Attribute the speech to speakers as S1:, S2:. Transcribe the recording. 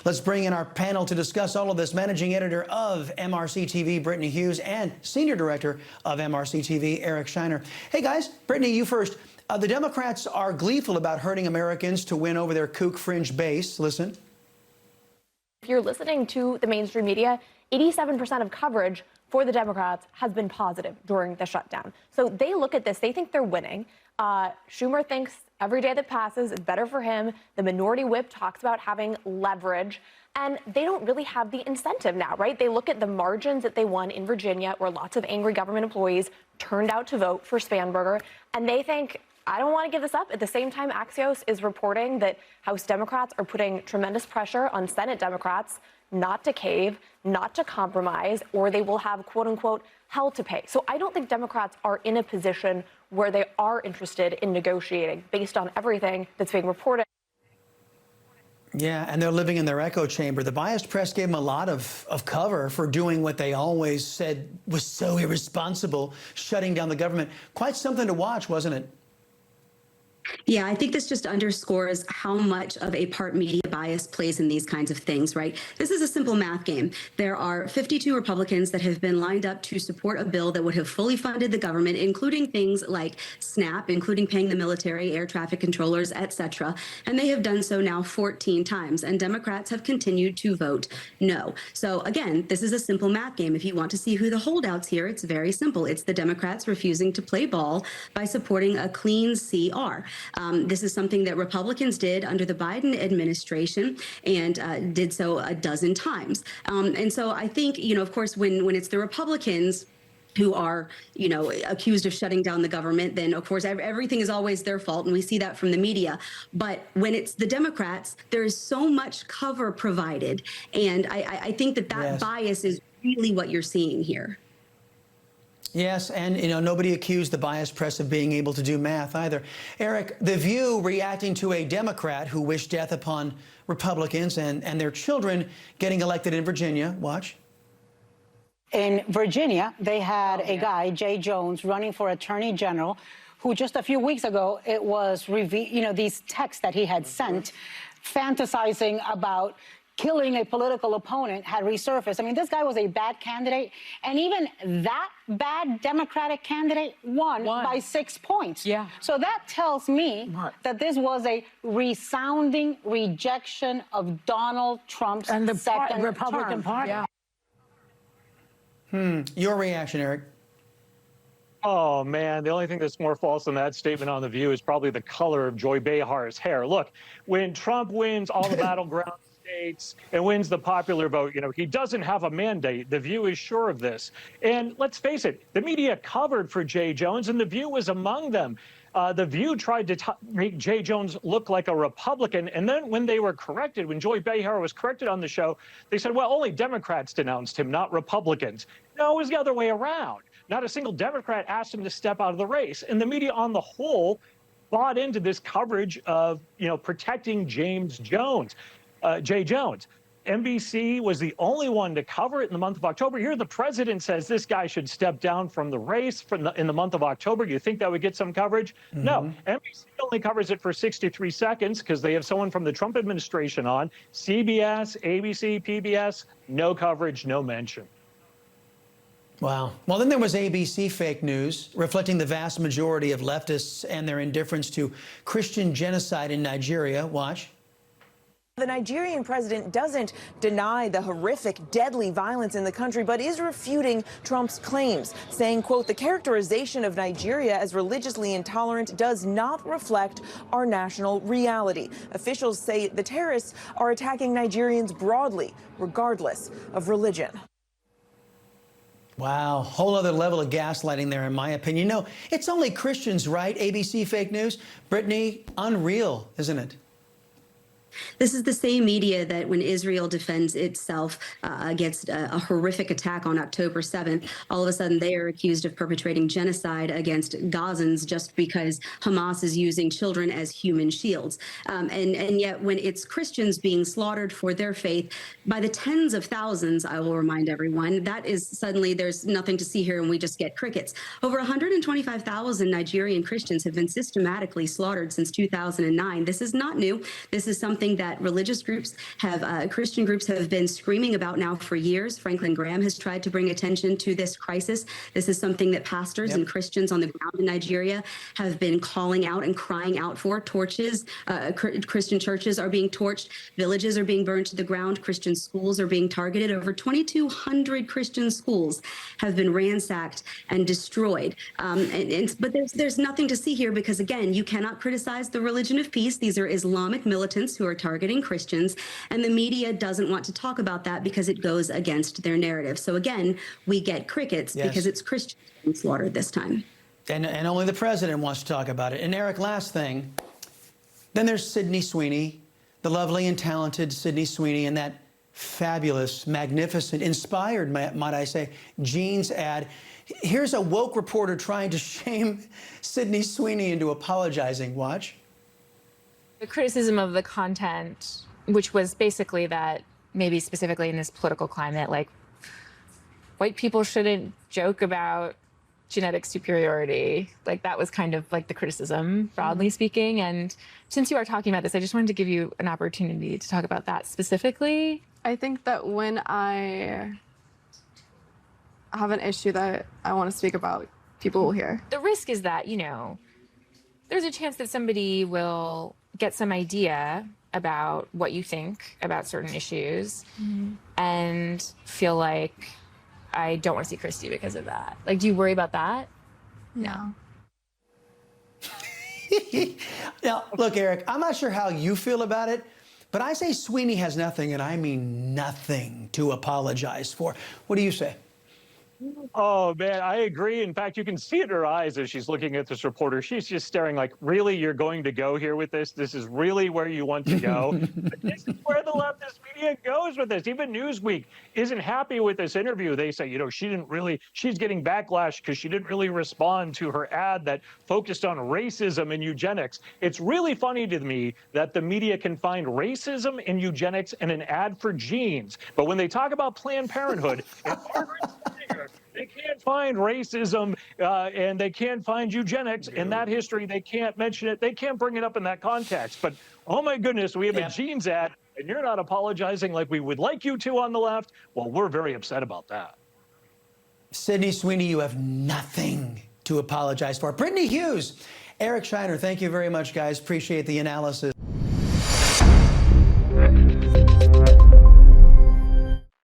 S1: Let's bring in our panel to discuss all of this. Managing editor of MRC-TV, Brittany Hughes, and senior director of MRC-TV, Scheiner. Hey guys, Brittany, you first. The Democrats are gleeful about hurting Americans to win over their kook fringe base. Listen.
S2: If you're listening to the mainstream media, 87% of coverage for the Democrats has been positive during the shutdown. So they look at this, they think they're winning. Schumer thinks every day that passes is better for him. The minority whip talks about having leverage, and they don't really have the incentive now, right? They look at the margins that they won in Virginia, where lots of angry government employees turned out to vote for Spanberger, and they think, I don't want to give this up. At the same time, Axios is reporting that House Democrats are putting tremendous pressure on Senate Democrats not to cave, not to compromise, or they will have, quote unquote, hell to pay. So I don't think Democrats are in a position where they are interested in negotiating based on everything that's being reported.
S1: Yeah, and they're living in their echo chamber. The biased press gave them a lot of cover for doing what they always said was so irresponsible, shutting down the government. Quite something to watch, wasn't it?
S3: Yeah, I think this just underscores how much of a part media bias plays in these kinds of things, right? This is a simple math game. There are 52 Republicans that have been lined up to support a bill that would have fully funded the government, including things like SNAP, including paying the military, air traffic controllers, etc. And they have done so now 14 times, and Democrats have continued to vote no. So again, this is a simple math game. If you want to see who the holdouts here, it's very simple. It's the Democrats refusing to play ball by supporting a clean CR. This is something that Republicans did under the Biden administration and did so a dozen times. And so I think, of course, when it's the Republicans who are, accused of shutting down the government, then of course everything is always their fault, and we see that from the media. But when it's the Democrats, there is so much cover provided, and I think that
S1: Yes.
S3: bias is really what you're seeing here.
S1: Yes, and nobody accused the biased press of being able to do math either. Eric, The View reacting to a Democrat who wished death upon Republicans and their children getting elected in Virginia. Watch.
S4: In Virginia, they had a guy, Jay Jones, running for attorney general, who just a few weeks ago, it was these texts that he had sent fantasizing about killing a political opponent had resurfaced. I mean, this guy was a bad candidate, and even that bad Democratic candidate won by 6 points. Yeah. So that tells me that this was a resounding rejection of Donald Trump's and the second
S5: Republican Party.
S4: Yeah.
S1: Your reaction, Eric?
S6: Oh, man, the only thing that's more false than that statement on The View is probably the color of Joy Behar's hair. Look, when Trump wins all the battleground states and wins the popular vote, he doesn't have a mandate. The View is sure of this. And let's face it, the media covered for Jay Jones, and The View was among them. The View tried to make Jay Jones look like a Republican, and then when they were corrected, when Joy Behar was corrected on the show, they said, well, only Democrats denounced him, not Republicans. No, it was the other way around. Not a single Democrat asked him to step out of the race. And the media on the whole bought into this coverage of, protecting Jay Jones. NBC was the only one to cover it in the month of October. Here, the president says this guy should step down from the race in the month of October. You think that would get some coverage? Mm-hmm. No, NBC only covers it for 63 seconds because they have someone from the Trump administration on. CBS, ABC, PBS, no coverage, no mention.
S1: Wow. Well, then there was ABC fake news reflecting the vast majority of leftists and their indifference to Christian genocide in Nigeria. Watch.
S7: The Nigerian president doesn't deny the horrific, deadly violence in the country, but is refuting Trump's claims, saying, quote, the characterization of Nigeria as religiously intolerant does not reflect our national reality. Officials say the terrorists are attacking Nigerians broadly, regardless of religion.
S1: Wow, whole other level of gaslighting there, in my opinion. No, it's only Christians, right? ABC fake news. Brittany, unreal, isn't it?
S3: This is the same media that when Israel defends itself against a horrific attack on October 7th, all of a sudden they are accused of perpetrating genocide against Gazans just because Hamas is using children as human shields. And yet when it's Christians being slaughtered for their faith by the tens of thousands, I will remind everyone, that is suddenly there's nothing to see here and we just get crickets. Over 125,000 Nigerian Christians have been systematically slaughtered since 2009. This is not new. This is something something that religious groups have, Christian groups have been screaming about now for years. Franklin Graham has tried to bring attention to this crisis. This is something that pastors and Christians on the ground in Nigeria have been calling out and crying out for. Torches, Christian churches are being torched, villages are being burned to the ground, Christian schools are being targeted. Over 2,200 Christian schools have been ransacked and destroyed. But there's nothing to see here because, again, you cannot criticize the religion of peace. These are Islamic militants who are targeting Christians, and the media doesn't want to talk about that because it goes against their narrative. So again, we get crickets because it's Christians being slaughtered this time.
S1: And only the president wants to talk about it. And Eric, last thing, then there's Sydney Sweeney, the lovely and talented Sydney Sweeney, and that fabulous, magnificent, inspired, might I say, jeans ad. Here's a woke reporter trying to shame Sydney Sweeney into apologizing. Watch.
S5: The criticism of the content, which was basically that maybe specifically in this political climate, like white people shouldn't joke about genetic superiority. Like that was kind of like the criticism, broadly speaking. And since you are talking about this, I just wanted to give you an opportunity to talk about that specifically.
S8: I think that when I have an issue that I want to speak about, people will hear.
S5: The risk is that, you know, there's a chance that somebody will get some idea about what you think about certain issues and feel like, I don't want to see Christy because of that. Like, do you worry about that?
S8: No.
S1: Now, look, Eric, I'm not sure how you feel about it, but I say Sweeney has nothing, and I mean nothing, to apologize for. What do you say?
S6: Oh, man, I agree. In fact, you can see it in her eyes as she's looking at this reporter. She's just staring like, really, you're going to go here with this? This is really where you want to go? This is where the leftist media goes with this. Even Newsweek isn't happy with this interview. They say, you know, she's getting backlash because she didn't really respond to her ad that focused on racism and eugenics. It's really funny to me that the media can find racism and eugenics in an ad for jeans. But when they talk about Planned Parenthood, and they can't find racism and they can't find eugenics in that history. They can't mention it. They can't bring it up in that context. But, oh, my goodness, we have a jeans ad, and you're not apologizing like we would like you to on the left. Well, we're very upset about that.
S1: Sydney Sweeney, you have nothing to apologize for. Brittany Hughes, Eric Scheiner, thank you very much, guys. Appreciate the analysis.